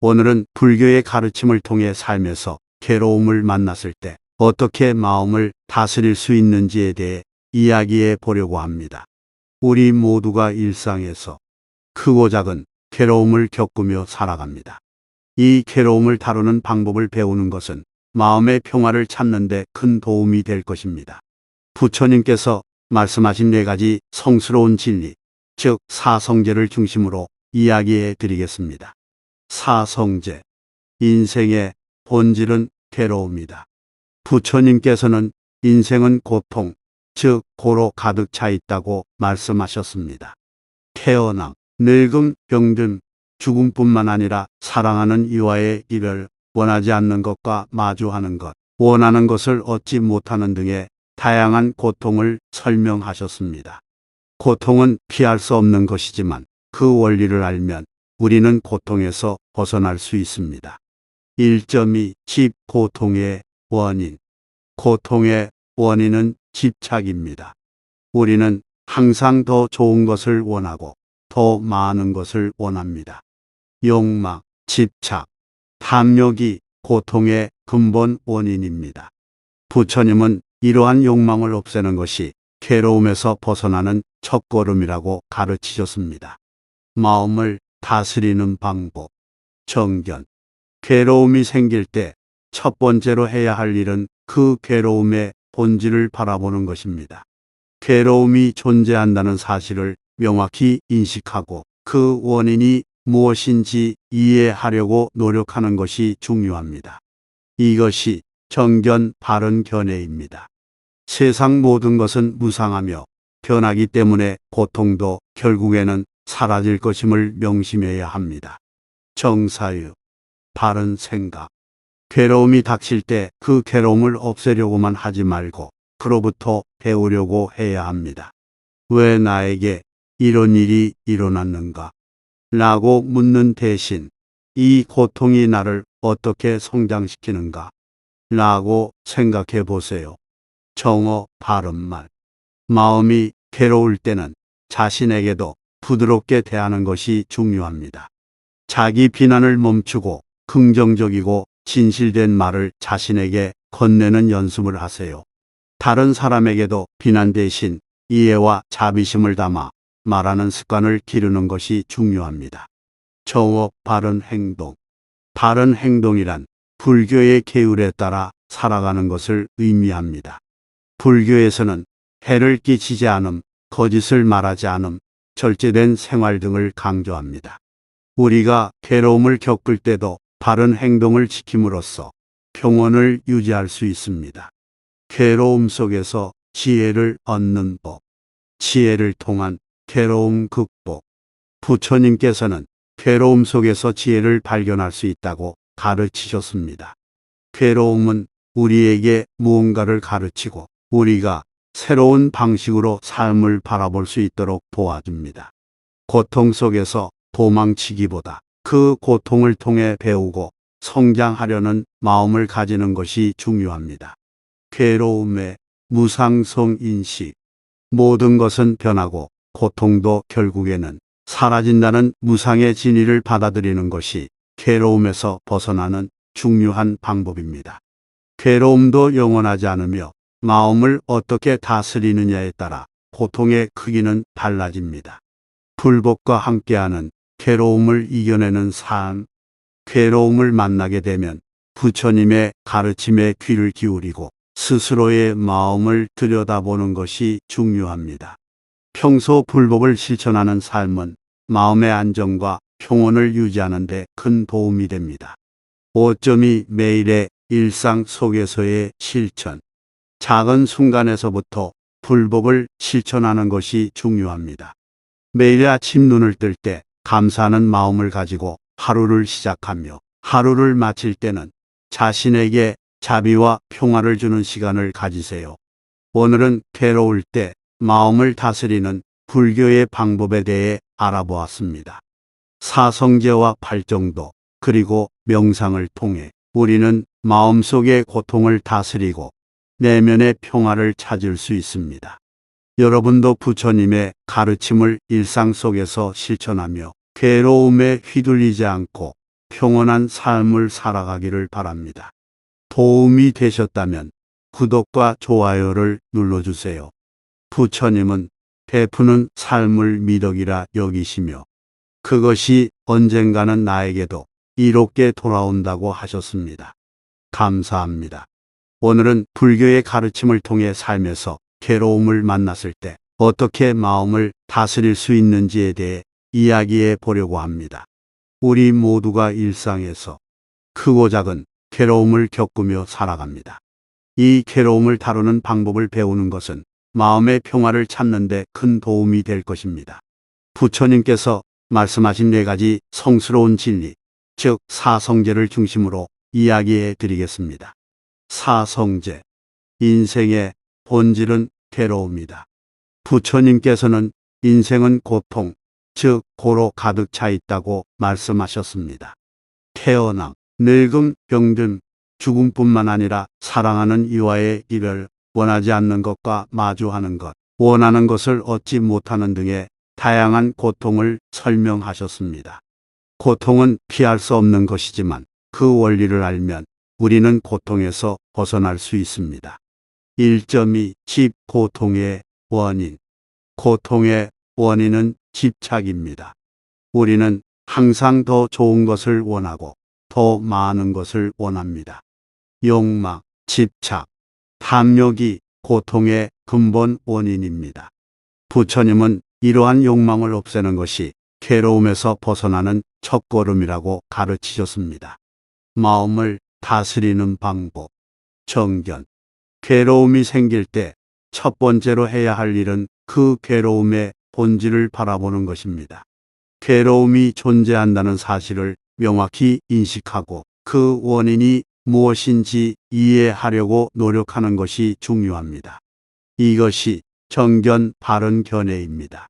오늘은 불교의 가르침을 통해 삶에서 괴로움을 만났을 때 어떻게 마음을 다스릴 수 있는지에 대해 이야기해 보려고 합니다. 우리 모두가 일상에서 크고 작은 괴로움을 겪으며 살아갑니다. 이 괴로움을 다루는 방법을 배우는 것은 마음의 평화를 찾는 데 큰 도움이 될 것입니다. 부처님께서 말씀하신 4가지 성스러운 진리, 즉 사성제를 중심으로 이야기해 드리겠습니다. 사성제, 인생의 본질은 괴로움이다. 부처님께서는 인생은 고통, 즉 고로 가득 차 있다고 말씀하셨습니다. 태어남, 늙음, 병듦, 죽음뿐만 아니라 사랑하는 이와의 이별, 원하지 않는 것과 마주하는 것, 원하는 것을 얻지 못하는 등의 다양한 고통을 설명하셨습니다. 고통은 피할 수 없는 것이지만 그 원리를 알면 우리는 고통에서 벗어날 수 있습니다. 1.2 집 고통의 원인. 고통의 원인은 집착입니다. 우리는 항상 더 좋은 것을 원하고 더 많은 것을 원합니다. 욕망, 집착, 탐욕이 고통의 근본 원인입니다. 부처님은 이러한 욕망을 없애는 것이 괴로움에서 벗어나는 첫걸음이라고 가르치셨습니다. 마음을 다스리는 방법. 정견. 괴로움이 생길 때 첫 번째로 해야 할 일은 그 괴로움의 본질을 바라보는 것입니다. 괴로움이 존재한다는 사실을 명확히 인식하고 그 원인이 무엇인지 이해하려고 노력하는 것이 중요합니다. 이것이 정견 바른 견해입니다. 세상 모든 것은 무상하며 변하기 때문에 고통도 결국에는 사라질 것임을 명심해야 합니다. 정사유, 바른 생각. 괴로움이 닥칠 때 그 괴로움을 없애려고만 하지 말고 그로부터 배우려고 해야 합니다. 왜 나에게 이런 일이 일어났는가? 라고 묻는 대신 이 고통이 나를 어떻게 성장시키는가? 라고 생각해 보세요. 정어 바른 말. 마음이 괴로울 때는 자신에게도 부드럽게 대하는 것이 중요합니다. 자기 비난을 멈추고 긍정적이고 진실된 말을 자신에게 건네는 연습을 하세요. 다른 사람에게도 비난 대신 이해와 자비심을 담아 말하는 습관을 기르는 것이 중요합니다. 정어 바른 행동. 바른 행동이란 불교의 계율에 따라 살아가는 것을 의미합니다. 불교에서는 해를 끼치지 않음, 거짓을 말하지 않음, 절제된 생활 등을 강조합니다. 우리가 괴로움을 겪을 때도 바른 행동을 지킴으로써 평온을 유지할 수 있습니다. 괴로움 속에서 지혜를 얻는 법. 지혜를 통한 괴로움 극복. 부처님께서는 괴로움 속에서 지혜를 발견할 수 있다고 가르치셨습니다. 괴로움은 우리에게 무언가를 가르치고 우리가 새로운 방식으로 삶을 바라볼 수 있도록 도와줍니다. 고통 속에서 도망치기보다 그 고통을 통해 배우고 성장하려는 마음을 가지는 것이 중요합니다. 괴로움의 무상성 인식. 모든 것은 변하고 고통도 결국에는 사라진다는 무상의 진리를 받아들이는 것이 괴로움에서 벗어나는 중요한 방법입니다. 괴로움도 영원하지 않으며 마음을 어떻게 다스리느냐에 따라 고통의 크기는 달라집니다. 불법과 함께하는 괴로움을 이겨내는 삶. 괴로움을 만나게 되면 부처님의 가르침에 귀를 기울이고 스스로의 마음을 들여다보는 것이 중요합니다. 평소 불법을 실천하는 삶은 마음의 안정과 평온을 유지하는 데 큰 도움이 됩니다. 5.2 매일의 일상 속에서의 실천. 작은 순간에서부터 불법을 실천하는 것이 중요합니다. 매일 아침 눈을 뜰 때 감사하는 마음을 가지고 하루를 시작하며 하루를 마칠 때는 자신에게 자비와 평화를 주는 시간을 가지세요. 오늘은 괴로울 때 마음을 다스리는 불교의 방법에 대해 알아보았습니다. 사성제와 팔정도 그리고 명상을 통해 우리는 마음속의 고통을 다스리고 내면의 평화를 찾을 수 있습니다. 여러분도 부처님의 가르침을 일상 속에서 실천하며 괴로움에 휘둘리지 않고 평온한 삶을 살아가기를 바랍니다. 도움이 되셨다면 구독과 좋아요를 눌러주세요. 부처님은 베푸는 삶을 미덕이라 여기시며 그것이 언젠가는 나에게도 이롭게 돌아온다고 하셨습니다. 감사합니다. 오늘은 불교의 가르침을 통해 삶에서 괴로움을 만났을 때 어떻게 마음을 다스릴 수 있는지에 대해 이야기해 보려고 합니다. 우리 모두가 일상에서 크고 작은 괴로움을 겪으며 살아갑니다. 이 괴로움을 다루는 방법을 배우는 것은 마음의 평화를 찾는 데 큰 도움이 될 것입니다. 부처님께서 말씀하신 4가지 성스러운 진리, 즉 사성제를 중심으로 이야기해 드리겠습니다. 사성제, 인생의 본질은 괴로움이다. 부처님께서는 인생은 고통, 즉 고로 가득 차 있다고 말씀하셨습니다. 태어남, 늙음, 병듦, 죽음뿐만 아니라 사랑하는 이와의 이별, 원하지 않는 것과 마주하는 것, 원하는 것을 얻지 못하는 등의 다양한 고통을 설명하셨습니다. 고통은 피할 수 없는 것이지만 그 원리를 알면 우리는 고통에서 벗어날 수 있습니다. 1.2 집 고통의 원인. 고통의 원인은 집착입니다. 우리는 항상 더 좋은 것을 원하고 더 많은 것을 원합니다. 욕망, 집착, 탐욕이 고통의 근본 원인입니다. 부처님은 이러한 욕망을 없애는 것이 괴로움에서 벗어나는 첫걸음이라고 가르치셨습니다. 마음을 다스리는 방법. 정견. 괴로움이 생길 때 첫 번째로 해야 할 일은 그 괴로움의 본질을 바라보는 것입니다. 괴로움이 존재한다는 사실을 명확히 인식하고 그 원인이 무엇인지 이해하려고 노력하는 것이 중요합니다. 이것이 정견 바른 견해입니다.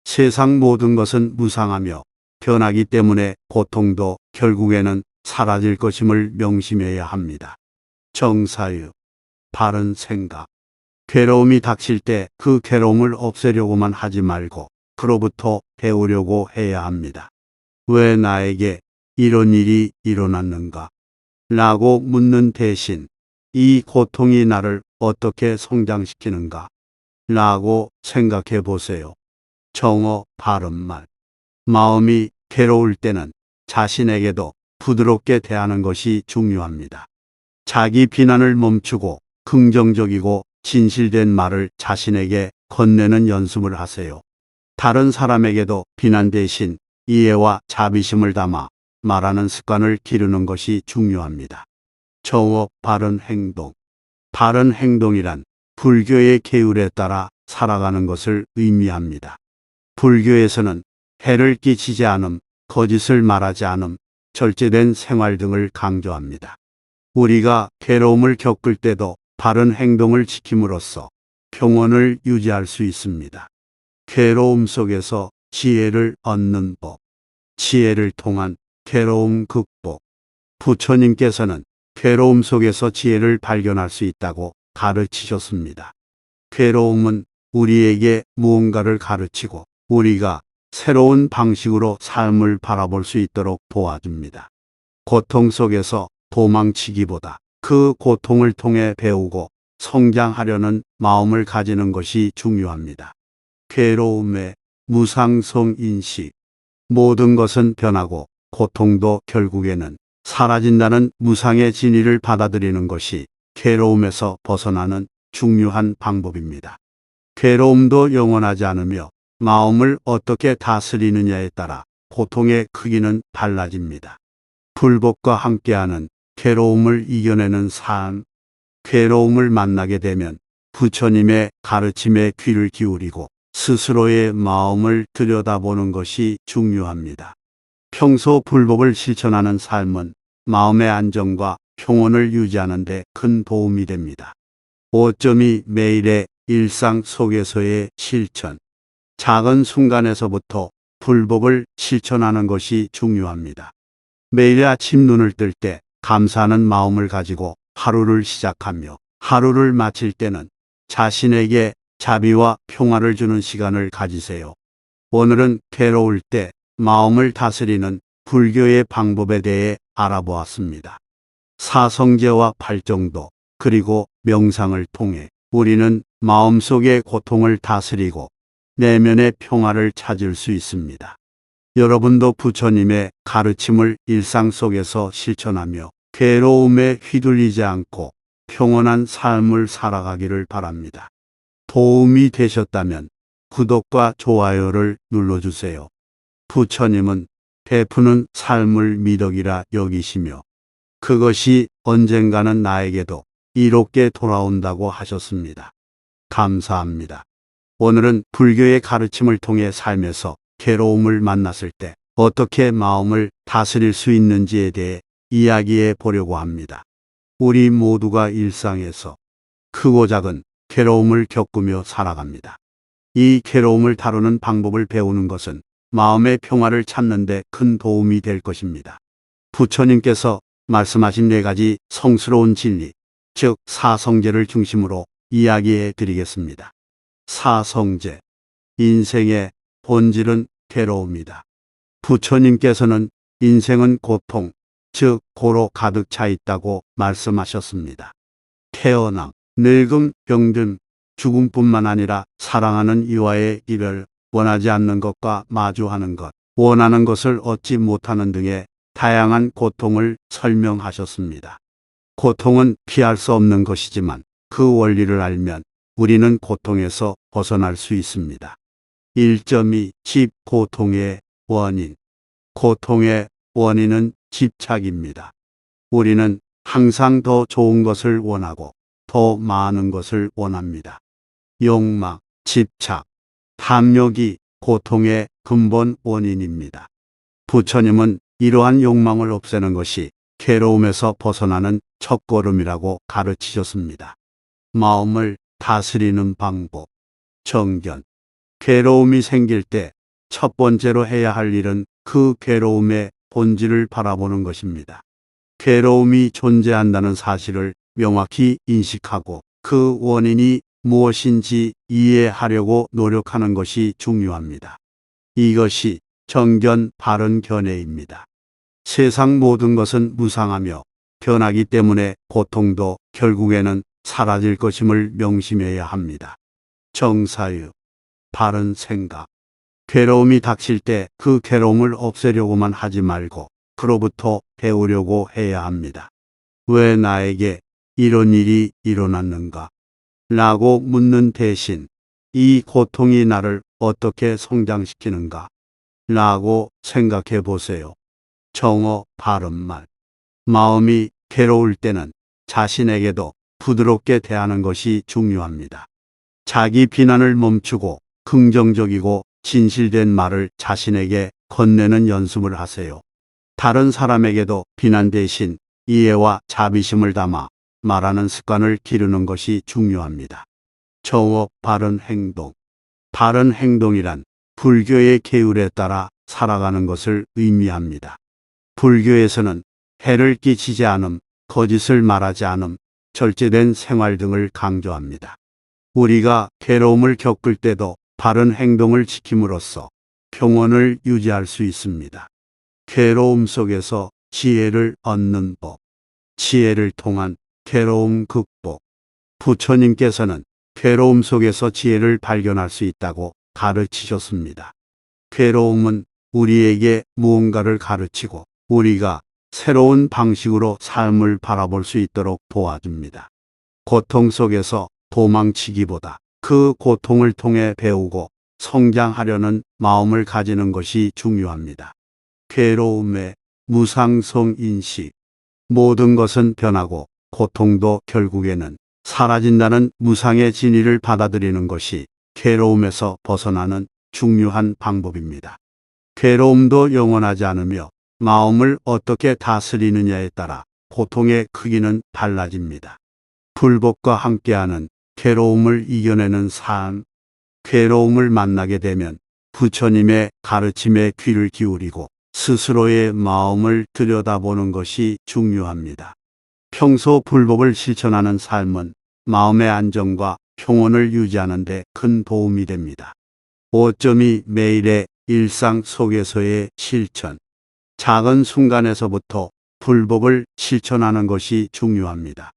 세상 모든 것은 무상하며 변하기 때문에 고통도 결국에는 사라질 것임을 명심해야 합니다. 정사유, 바른 생각. 괴로움이 닥칠 때 그 괴로움을 없애려고만 하지 말고 그로부터 배우려고 해야 합니다. 왜 나에게 이런 일이 일어났는가? 라고 묻는 대신 이 고통이 나를 어떻게 성장시키는가? 라고 생각해 보세요. 정어 바른 말. 마음이 괴로울 때는 자신에게도 부드럽게 대하는 것이 중요합니다. 자기 비난을 멈추고 긍정적이고 진실된 말을 자신에게 건네는 연습을 하세요. 다른 사람에게도 비난 대신 이해와 자비심을 담아 말하는 습관을 기르는 것이 중요합니다. 정어 바른 행동. 바른 행동이란 불교의 계율에 따라 살아가는 것을 의미합니다. 불교에서는 해를 끼치지 않음, 거짓을 말하지 않음, 절제된 생활 등을 강조합니다. 우리가 괴로움을 겪을 때도 바른 행동을 지킴으로써 평온을 유지할 수 있습니다. 괴로움 속에서 지혜를 얻는 법. 지혜를 통한 괴로움 극복. 부처님께서는 괴로움 속에서 지혜를 발견할 수 있다고 가르치셨습니다. 괴로움은 우리에게 무언가를 가르치고 우리가 새로운 방식으로 삶을 바라볼 수 있도록 도와줍니다. 고통 속에서 도망치기보다 그 고통을 통해 배우고 성장하려는 마음을 가지는 것이 중요합니다. 괴로움의 무상성 인식. 모든 것은 변하고 고통도 결국에는 사라진다는 무상의 진리를 받아들이는 것이 괴로움에서 벗어나는 중요한 방법입니다. 괴로움도 영원하지 않으며 마음을 어떻게 다스리느냐에 따라 고통의 크기는 달라집니다. 불법과 함께하는 괴로움을 이겨내는 삶. 괴로움을 만나게 되면 부처님의 가르침에 귀를 기울이고 스스로의 마음을 들여다보는 것이 중요합니다. 평소 불법을 실천하는 삶은 마음의 안정과 평온을 유지하는 데 큰 도움이 됩니다. 5.2 매일의 일상 속에서의 실천. 작은 순간에서부터 불법을 실천하는 것이 중요합니다. 매일 아침 눈을 뜰 때 감사하는 마음을 가지고 하루를 시작하며 하루를 마칠 때는 자신에게 자비와 평화를 주는 시간을 가지세요. 오늘은 괴로울 때 마음을 다스리는 불교의 방법에 대해 알아보았습니다. 사성제와 팔정도, 그리고 명상을 통해 우리는 마음속의 고통을 다스리고 내면의 평화를 찾을 수 있습니다. 여러분도 부처님의 가르침을 일상 속에서 실천하며 괴로움에 휘둘리지 않고 평온한 삶을 살아가기를 바랍니다. 도움이 되셨다면 구독과 좋아요를 눌러주세요. 부처님은 베푸는 삶을 미덕이라 여기시며 그것이 언젠가는 나에게도 이롭게 돌아온다고 하셨습니다. 감사합니다. 오늘은 불교의 가르침을 통해 삶에서 괴로움을 만났을 때 어떻게 마음을 다스릴 수 있는지에 대해 이야기해 보려고 합니다. 우리 모두가 일상에서 크고 작은 괴로움을 겪으며 살아갑니다. 이 괴로움을 다루는 방법을 배우는 것은 마음의 평화를 찾는 데 큰 도움이 될 것입니다. 부처님께서 말씀하신 4가지 성스러운 진리, 즉 사성제를 중심으로 이야기해 드리겠습니다. 사성제, 인생의 본질은 괴로움이다. 부처님께서는 인생은 고통, 즉 고로 가득 차 있다고 말씀하셨습니다. 태어남, 늙음, 병듦, 죽음뿐만 아니라 사랑하는 이와의 이별, 원하지 않는 것과 마주하는 것, 원하는 것을 얻지 못하는 등의 다양한 고통을 설명하셨습니다. 고통은 피할 수 없는 것이지만 그 원리를 알면 우리는 고통에서 벗어날 수 있습니다. 1.2 집 고통의 원인. 고통의 원인은 집착입니다. 우리는 항상 더 좋은 것을 원하고 더 많은 것을 원합니다. 욕망, 집착, 탐욕이 고통의 근본 원인입니다. 부처님은 이러한 욕망을 없애는 것이 괴로움에서 벗어나는 첫걸음이라고 가르치셨습니다. 마음을 다스리는 방법. 정견. 괴로움이 생길 때 첫 번째로 해야 할 일은 그 괴로움의 본질을 바라보는 것입니다. 괴로움이 존재한다는 사실을 명확히 인식하고 그 원인이 무엇인지 이해하려고 노력하는 것이 중요합니다. 이것이 정견 바른 견해입니다. 세상 모든 것은 무상하며 변하기 때문에 고통도 결국에는 사라질 것임을 명심해야 합니다. 정사유, 바른 생각. 괴로움이 닥칠 때 그 괴로움을 없애려고만 하지 말고 그로부터 배우려고 해야 합니다. 왜 나에게 이런 일이 일어났는가? 라고 묻는 대신 이 고통이 나를 어떻게 성장시키는가? 라고 생각해 보세요. 정어 바른 말. 마음이 괴로울 때는 자신에게도 부드럽게 대하는 것이 중요합니다. 자기 비난을 멈추고 긍정적이고 진실된 말을 자신에게 건네는 연습을 하세요. 다른 사람에게도 비난 대신 이해와 자비심을 담아 말하는 습관을 기르는 것이 중요합니다. 정어 바른 행동. 바른 행동이란 불교의 계율에 따라 살아가는 것을 의미합니다. 불교에서는 해를 끼치지 않음, 거짓을 말하지 않음, 절제된 생활 등을 강조합니다. 우리가 괴로움을 겪을 때도 바른 행동을 지킴으로써 평온을 유지할 수 있습니다. 괴로움 속에서 지혜를 얻는 법. 지혜를 통한 괴로움 극복. 부처님께서는 괴로움 속에서 지혜를 발견할 수 있다고 가르치셨습니다. 괴로움은 우리에게 무언가를 가르치고 우리가 새로운 방식으로 삶을 바라볼 수 있도록 도와줍니다. 고통 속에서 도망치기보다 그 고통을 통해 배우고 성장하려는 마음을 가지는 것이 중요합니다. 괴로움의 무상성 인식. 모든 것은 변하고 고통도 결국에는 사라진다는 무상의 진리를 받아들이는 것이 괴로움에서 벗어나는 중요한 방법입니다. 괴로움도 영원하지 않으며 마음을 어떻게 다스리느냐에 따라 고통의 크기는 달라집니다. 불법과 함께하는 괴로움을 이겨내는 삶. 괴로움을 만나게 되면 부처님의 가르침에 귀를 기울이고 스스로의 마음을 들여다보는 것이 중요합니다. 평소 불법을 실천하는 삶은 마음의 안정과 평온을 유지하는 데 큰 도움이 됩니다. 5.2 매일의 일상 속에서의 실천. 작은 순간에서부터 불복을 실천하는 것이 중요합니다.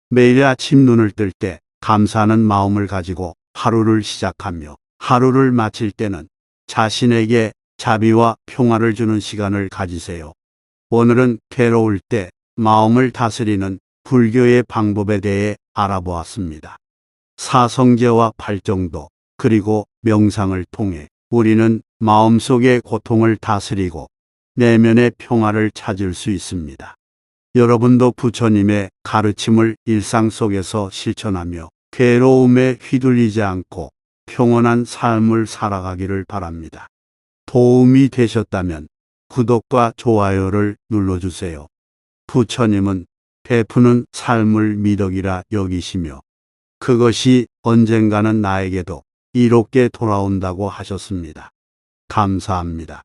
매일 아침 눈을 뜰 때 감사하는 마음을 가지고 하루를 시작하며 하루를 마칠 때는 자신에게 자비와 평화를 주는 시간을 가지세요. 오늘은 괴로울 때 마음을 다스리는 불교의 방법에 대해 알아보았습니다. 사성제와 팔정도 그리고 명상을 통해 우리는 마음속의 고통을 다스리고 내면의 평화를 찾을 수 있습니다. 여러분도 부처님의 가르침을 일상 속에서 실천하며 괴로움에 휘둘리지 않고 평온한 삶을 살아가기를 바랍니다. 도움이 되셨다면 구독과 좋아요를 눌러주세요. 부처님은 베푸는 삶을 미덕이라 여기시며 그것이 언젠가는 나에게도 이롭게 돌아온다고 하셨습니다. 감사합니다.